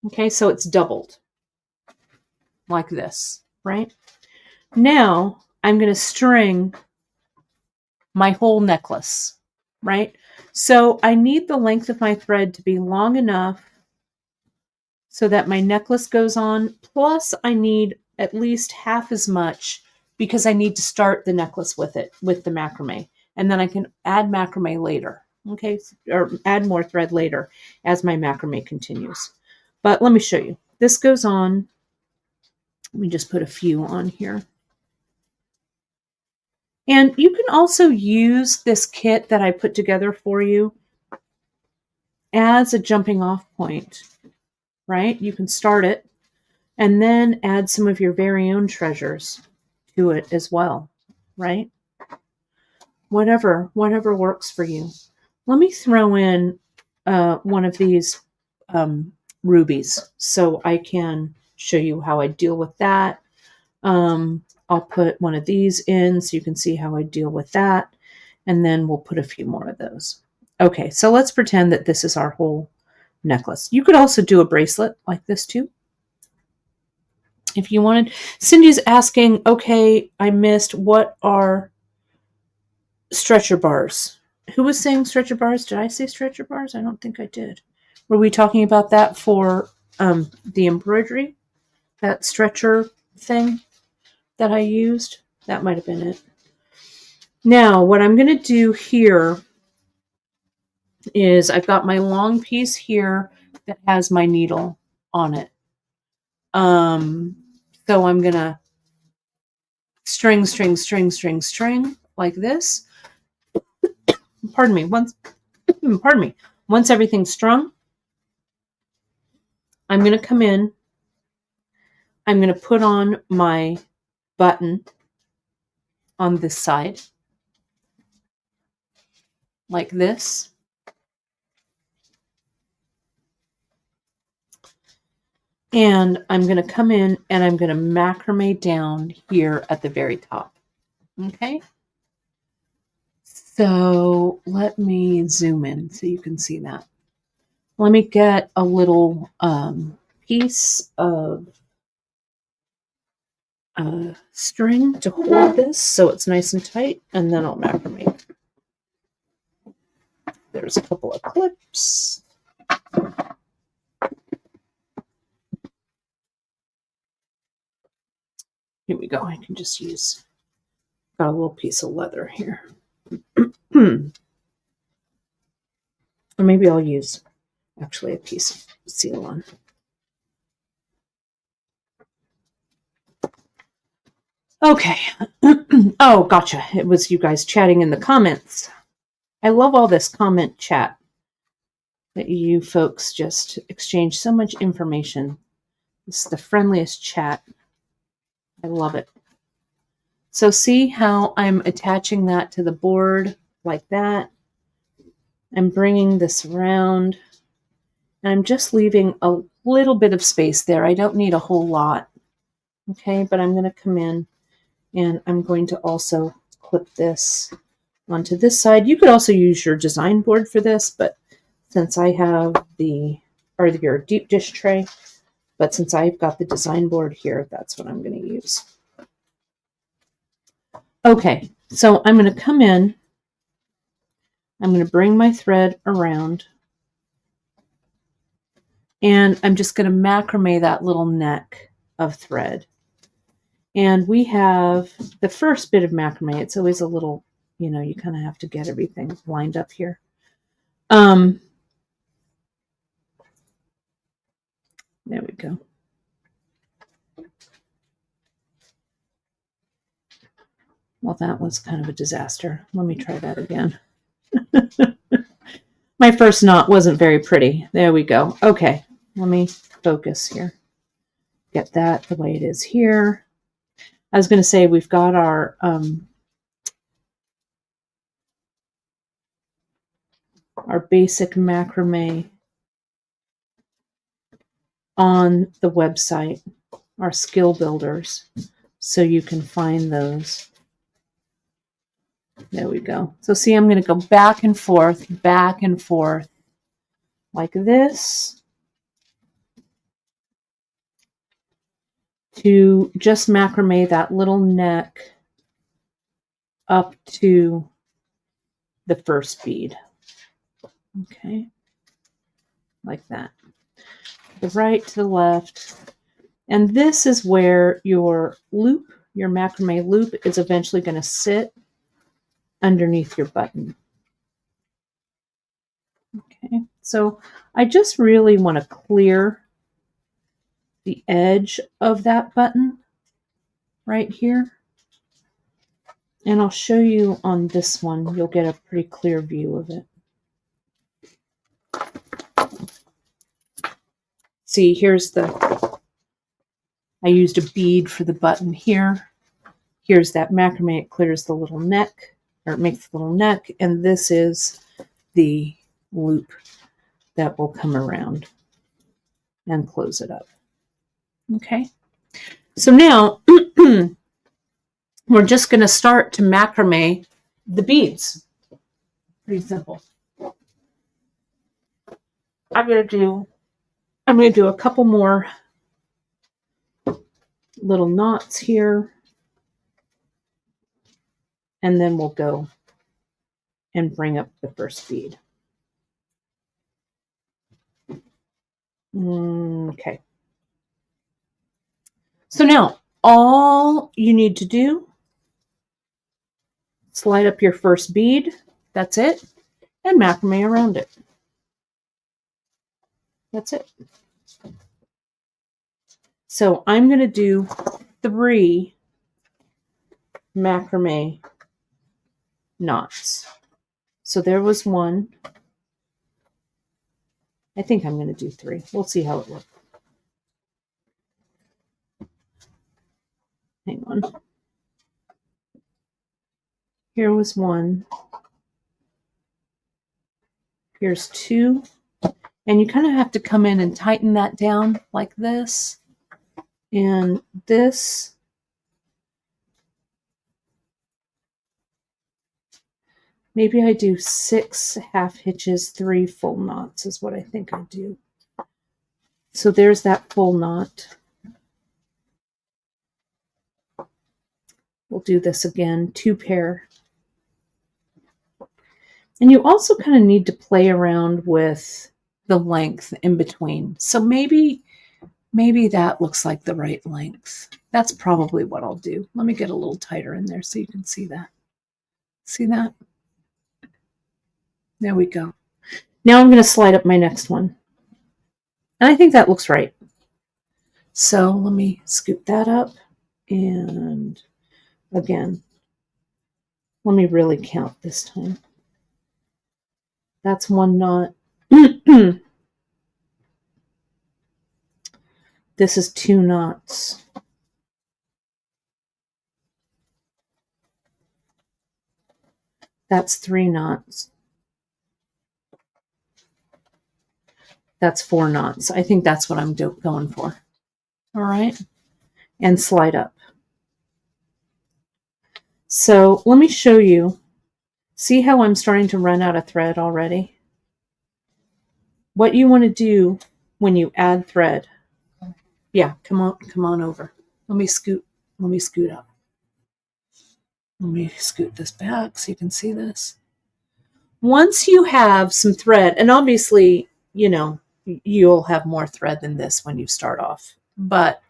Okay, so it's doubled like this, right? Now I'm going to string my whole necklace, right? So I need the length of my thread to be long enough so that my necklace goes on, plus I need at least half as much because I need to start the necklace with it, with the macrame. And then I can add macrame later, okay? Or add more thread later as my macrame continues. But let me show you. This goes on. Let me just put a few on here. And you can also use this kit that I put together for you as a jumping off point, right? You can start it and then add some of your very own treasures to it as well, right? Whatever works for you. Let me throw in one of these rubies so I can show you how I deal with that. I'll put one of these in so you can see how I deal with that. And then we'll put a few more of those. Okay, so let's pretend that this is our whole necklace. You could also do a bracelet like this too, if you wanted. Cindy's asking, okay, I missed, what are stretcher bars? Who was saying stretcher bars? Did I say stretcher bars? I don't think I did. Were we talking about that for the embroidery? That stretcher thing that I used? That might have been it. Now, what I'm going to do here is I've got my long piece here that has my needle on it. So I'm going to string like this. Pardon me. Once everything's strung, I'm going to come in. I'm going to put on my button on this side like this. And I'm going to come in and I'm going to macrame down here at the very top. Okay. So let me zoom in so you can see that. Let me get a little piece of string to hold this so it's nice and tight, and then I'll macrame. There's a couple of clips. Here we go. I can just use, got a little piece of leather here. Or maybe I'll use actually a piece of seal on. Okay. Oh, gotcha. It was you guys chatting in the comments. I love all this comment chat that you folks just exchange so much information. This is the friendliest chat. I love it. So see how I'm attaching that to the board like that. I'm bringing this around and I'm just leaving a little bit of space there. I don't need a whole lot. Okay, but I'm going to come in and I'm going to also clip this onto this side. You could also use your design board for this, but since I have your deep dish tray, but since I've got the design board here, that's what I'm going to use. Okay, so I'm going to come in. I'm going to bring my thread around, and I'm just going to macrame that little neck of thread. And we have the first bit of macrame. It's always a little, you know, you kind of have to get everything lined up here. There we go. Well, that was kind of a disaster. Let me try that again. My first knot wasn't very pretty. There we go. Okay, let me focus here. Get that the way it is here. I was going to say we've got our basic macrame on the website, our skill builders, so you can find those. There we go. So see, I'm going to go back and forth like this to just macrame that little neck up to the first bead. Okay, like that. The right to the left. And this is where your loop, your macrame loop, is eventually going to sit underneath your button. Okay, so I just really want to clear the edge of that button right here. And I'll show you on this one. You'll get a pretty clear view of it. See, here's I used a bead for the button here. Here's that macrame. It clears the little neck, or it makes the little neck. And this is the loop that will come around and close it up. Okay. So now we're just going to start to macrame the beads. Pretty simple. I'm going to do a couple more little knots here, and then we'll go and bring up the first bead. Okay. So now all you need to do, slide up your first bead. That's it. And macrame around it. That's it. So I'm going to do 3 macrame knots. So there was 1. I think I'm going to do 3. We'll see how it looks. Hang on. Here was one. Here's two. And you kind of have to come in and tighten that down like this. And this. Maybe I do 6 half hitches, 3 full knots is what I think I do. So there's that full knot. We'll do this again, 2 pair. And you also kind of need to play around with the length in between. So maybe that looks like the right length. That's probably what I'll do. Let me get a little tighter in there so you can see that. See that? There we go. Now I'm going to slide up my next one. And I think that looks right. So let me scoop that up. And again, let me really count this time. That's 1 knot. This is 2 knots. That's 3 knots. That's 4 knots. I think that's what I'm going for. All right. And slide up. So let me show you. See how I'm starting to run out of thread already? What you want to do when you add thread. Yeah, come on over. Let me scoot up. Let me scoot this back so you can see this. Once you have some thread, and obviously, you know, you'll have more thread than this when you start off. But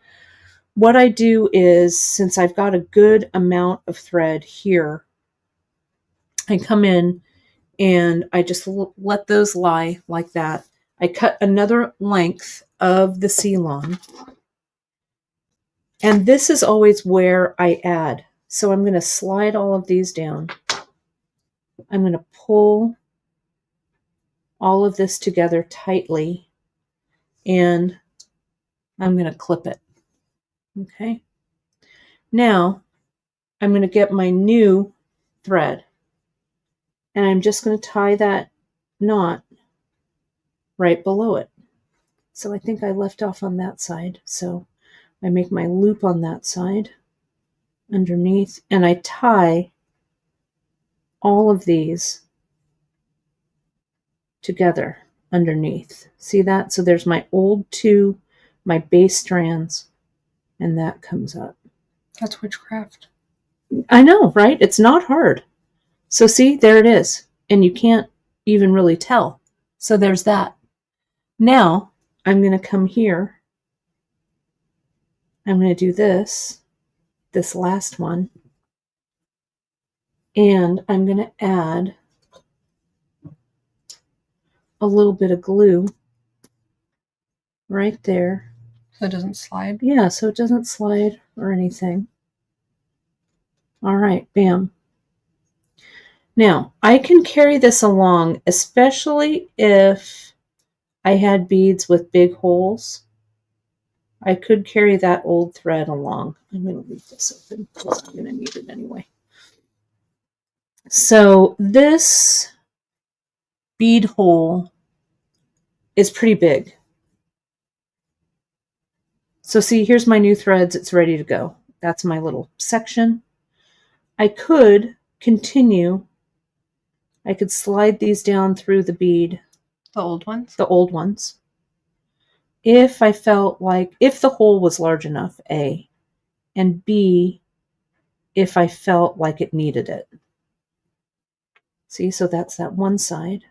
what I do is, since I've got a good amount of thread here, I come in and I just let those lie like that. I cut another length of the C-line. And this is always where I add. So I'm going to slide all of these down. I'm going to pull all of this together tightly. And I'm going to clip it. Okay. Now I'm going to get my new thread. And I'm just going to tie that knot right below it. So I think I left off on that side. So I make my loop on that side underneath, and I tie all of these together underneath. See that? So there's my old 2, my base strands, and that comes up. That's witchcraft. I know, right? It's not hard. So see, there it is. And you can't even really tell. So there's that. Now, I'm going to come here. I'm going to do this last one. And I'm going to add a little bit of glue right there. So it doesn't slide? Yeah, so it doesn't slide or anything. All right, bam. Now, I can carry this along, especially if I had beads with big holes. I could carry that old thread along. I'm going to leave this open because I'm going to need it anyway. So this bead hole is pretty big. So see, here's my new threads. It's ready to go. That's my little section. I could continue. I could slide these down through the bead. The old ones? The old ones. If I felt like, if the hole was large enough, A, and B, if I felt like it needed it. See, so that's that one side.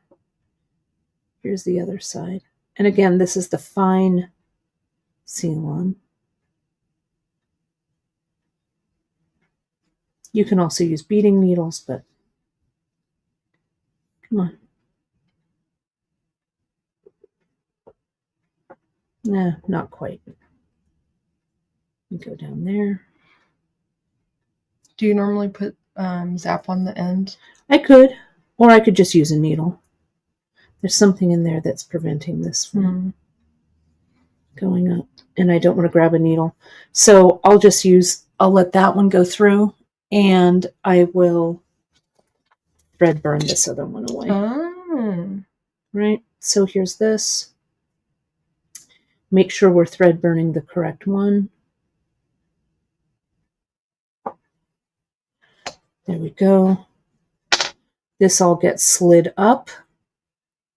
Here's the other side. And again, this is the fine C-line. You can also use beading needles, but come on. Nah, not quite. You go down there. Do you normally put zap on the end? I could, or I could just use a needle. There's something in there that's preventing this from going up, and I don't want to grab a needle. So I'll just use I'll let that one go through, and I will thread burn this other one away. Oh. Right? So here's this. Make sure we're thread burning the correct one. There we go. This all gets slid up,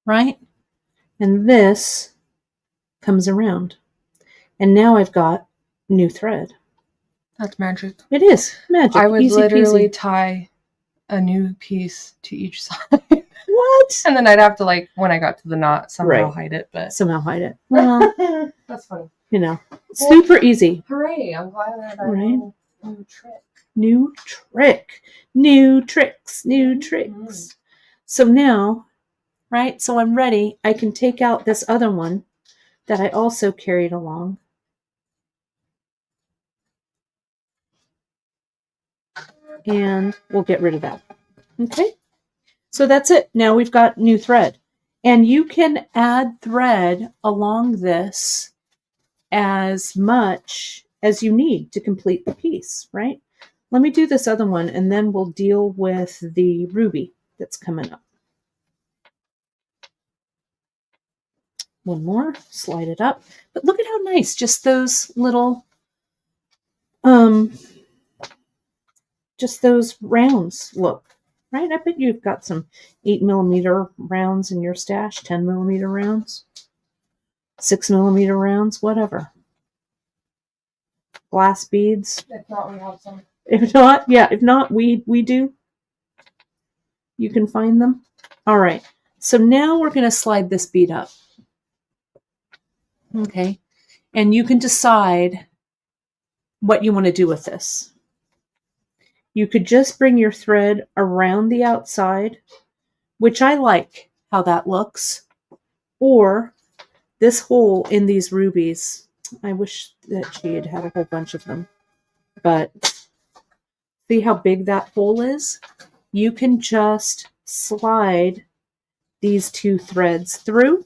right? And this comes around. And now I've got new thread. That's magic. It is magic. I would Easy literally peasy. tie a new piece to each side. What? And then I'd have to, like, when I got to the knot, somehow Right. hide it. But Somehow hide it. Well, that's funny. you know, super easy. Hooray! I'm glad that I Right. learned a new trick. New trick. New tricks. New tricks. So now, right, so I'm ready. I can take out this other one that I also carried along. And we'll get rid of that. Okay? So that's it. Now we've got new thread. And you can add thread along this as much as you need to complete the piece, right? Let me do this other one, and then we'll deal with the ruby that's coming up. One more, slide it up. But look at how nice just those little, just those rounds look, right? I bet you've got some 8mm rounds in your stash, 10mm rounds, 6mm rounds, whatever. Glass beads. If not, we have some. If not, yeah, if not, we do. You can find them. All right. So now we're going to slide this bead up. Okay. And you can decide what you want to do with this. You could just bring your thread around the outside, which I like how that looks. Or this hole in these rubies. I wish that she had had a whole bunch of them. But see how big that hole is? You can just slide these two threads through,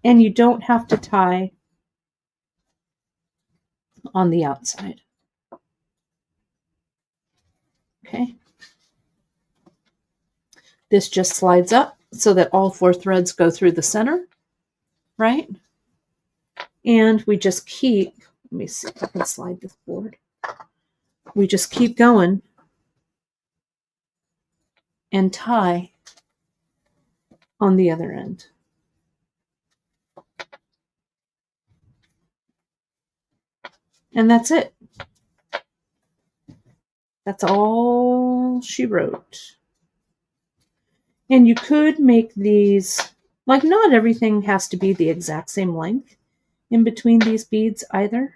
and you don't have to tie on the outside. Okay. This just slides up so that all 4 threads go through the center, right? And we just keep, let me see if I can slide this board. We just keep going and tie on the other end. And that's it. That's all she wrote. And you could make these, like, not everything has to be the exact same length in between these beads either.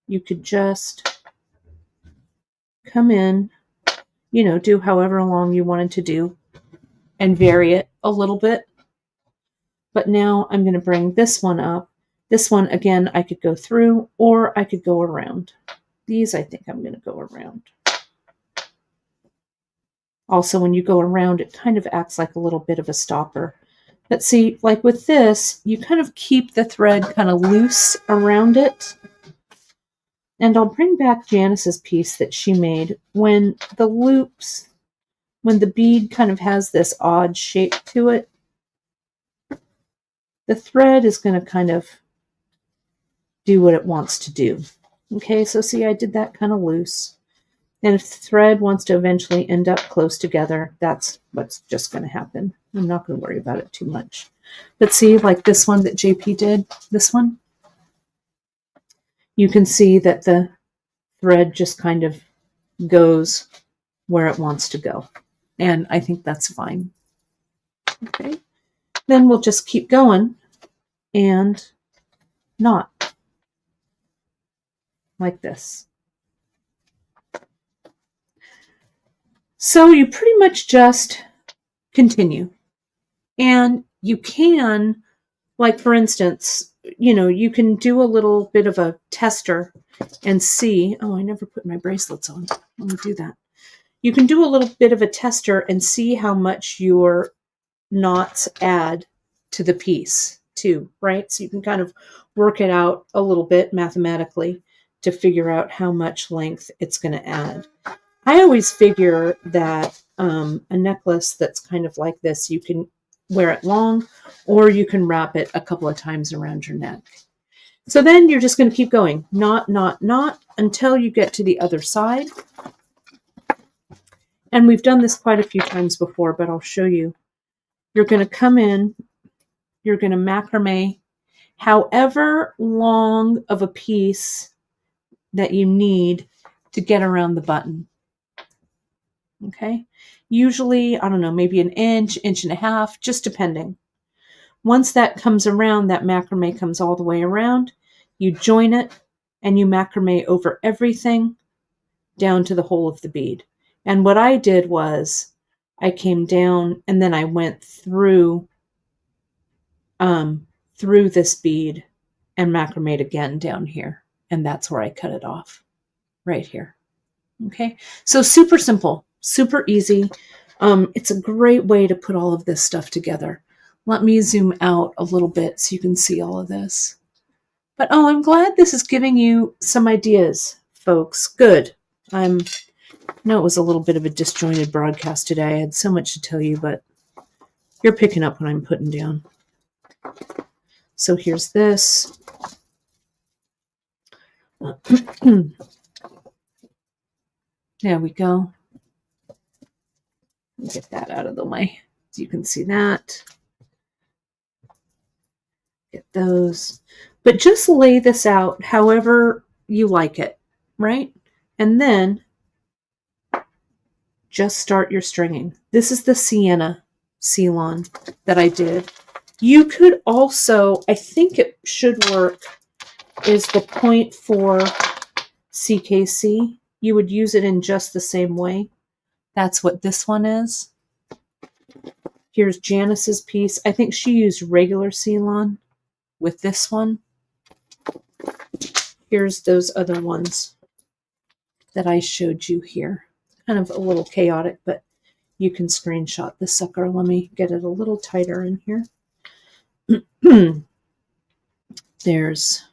You could just come in, you know, do however long you wanted to do and vary it a little bit. But now I'm going to bring this one up. This one, again, I could go through or I could go around. These, I think I'm going to go around. Also, when you go around, it kind of acts like a little bit of a stopper. But see, like with this, you kind of keep the thread kind of loose around it. And I'll bring back Janice's piece that she made. When the loops, when the bead kind of has this odd shape to it, the thread is going to kind of do what it wants to do. Okay, so see, I did that kind of loose. And if the thread wants to eventually end up close together, that's what's just going to happen. I'm not going to worry about it too much. But see, like this one that JP did, this one, you can see that the thread just kind of goes where it wants to go. And I think that's fine. Okay. Then we'll just keep going and knot like this. So you pretty much just continue. And you can, like for instance, you know, you can do a little bit of a tester and see, oh, I never put my bracelets on. Let me do that. You can do a little bit of a tester and see how much your knots add to the piece. too, right? So you can kind of work it out a little bit mathematically to figure out how much length it's going to add. I always figure that a necklace that's kind of like this, you can wear it long, or you can wrap it a couple of times around your neck. So then you're just going to keep going, knot, until you get to the other side. And we've done this quite a few times before, but I'll show you. You're going to come in, you're going to macrame however long of a piece that you need to get around the button. Okay? Usually, I don't know, maybe an inch, inch and a half, just depending. Once that comes around, that macrame comes all the way around, you join it and you macrame over everything down to the hole of the bead. And what I did was I came down and then I went through this bead and macrameed again down here. And that's where I cut it off, right here. Okay, so super simple, super easy. It's a great way to put all of this stuff together. Let me zoom out a little bit so you can see all of this. But oh, I'm glad this is giving you some ideas, folks. Good. I know it was a little bit of a disjointed broadcast today. I had so much to tell you, but you're picking up what I'm putting down. So here's this. There we go. Get that out of the way so you can see that. Get those. But just lay this out however you like it, right? And then just start your stringing. This is the sienna Ceylon that I did. You could also, I think it should work, is the 0.4 CKC. You would use it in just the same way. That's what this one is. Here's Janice's piece. I think she used regular Ceylon with this one. Here's those other ones that I showed you here. Kind of a little chaotic, but you can screenshot this sucker. Let me get it a little tighter in here. There's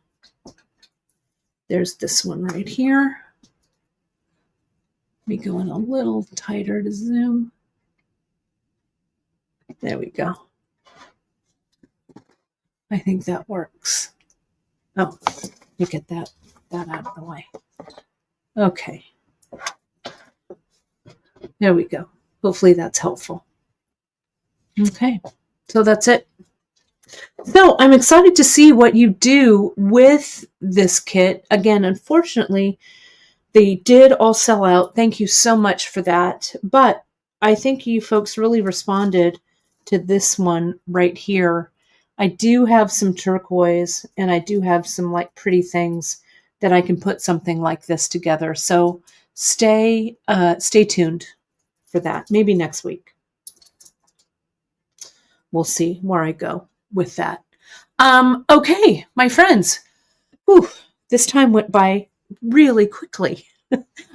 this one right here. Let me go in a little tighter to zoom. There we go. I think that works. Oh, you get that out of the way. Okay. There we go. Hopefully that's helpful. Okay, so that's it. So I'm excited to see what you do with this kit. Again, unfortunately, they did all sell out. Thank you so much for that. But I think you folks really responded to this one right here. I do have some turquoise and I do have some like pretty things that I can put something like this together. So stay tuned for that. Maybe next week. We'll see where I go with that. Okay, my friends. Whew, this time went by really quickly.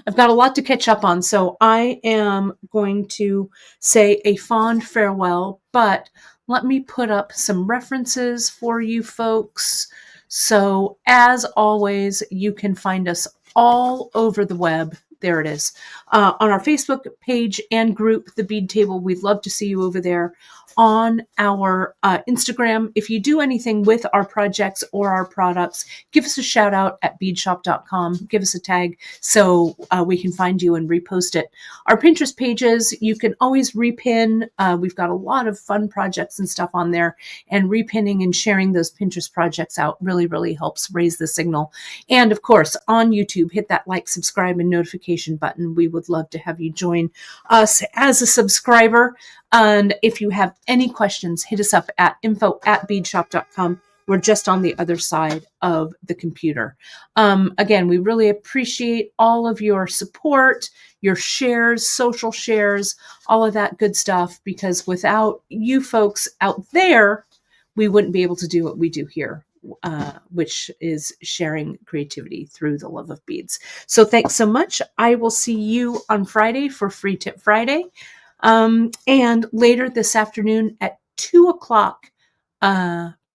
I've got a lot to catch up on, so I am going to say a fond farewell, but let me put up some references for you folks. So as always, you can find us all over the web. There it is. On our Facebook page and group, The Bead Table. We'd love to see you over there. On our Instagram, if you do anything with our projects or our products, give us a shout out at beadshop.com. Give us a tag so we can find you and repost it. Our Pinterest pages, you can always repin. We've got a lot of fun projects and stuff on there, and repinning and sharing those Pinterest projects out really, really helps raise the signal. And of course, on YouTube, hit that like, subscribe, and notification button. We would love to have you join us as a subscriber. And if you have any questions, hit us up at info@beadshop.com. We're just on the other side of the computer. Again, we really appreciate all of your support, your shares, social shares, all of that good stuff, because without you folks out there, we wouldn't be able to do what we do here, which is sharing creativity through the love of beads. So thanks so much. I will see you on Friday for Free Tip Friday. And later this afternoon at 2 o'clock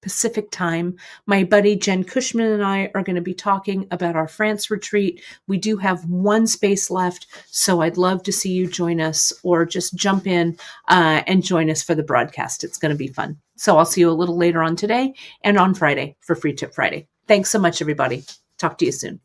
Pacific time. My buddy Jen Cushman and I are going to be talking about our France retreat. We do have one space left, so I'd love to see you join us or just jump in and join us for the broadcast. It's going to be fun. So I'll see you a little later on today and on Friday for Free Tip Friday. Thanks so much, everybody. Talk to you soon.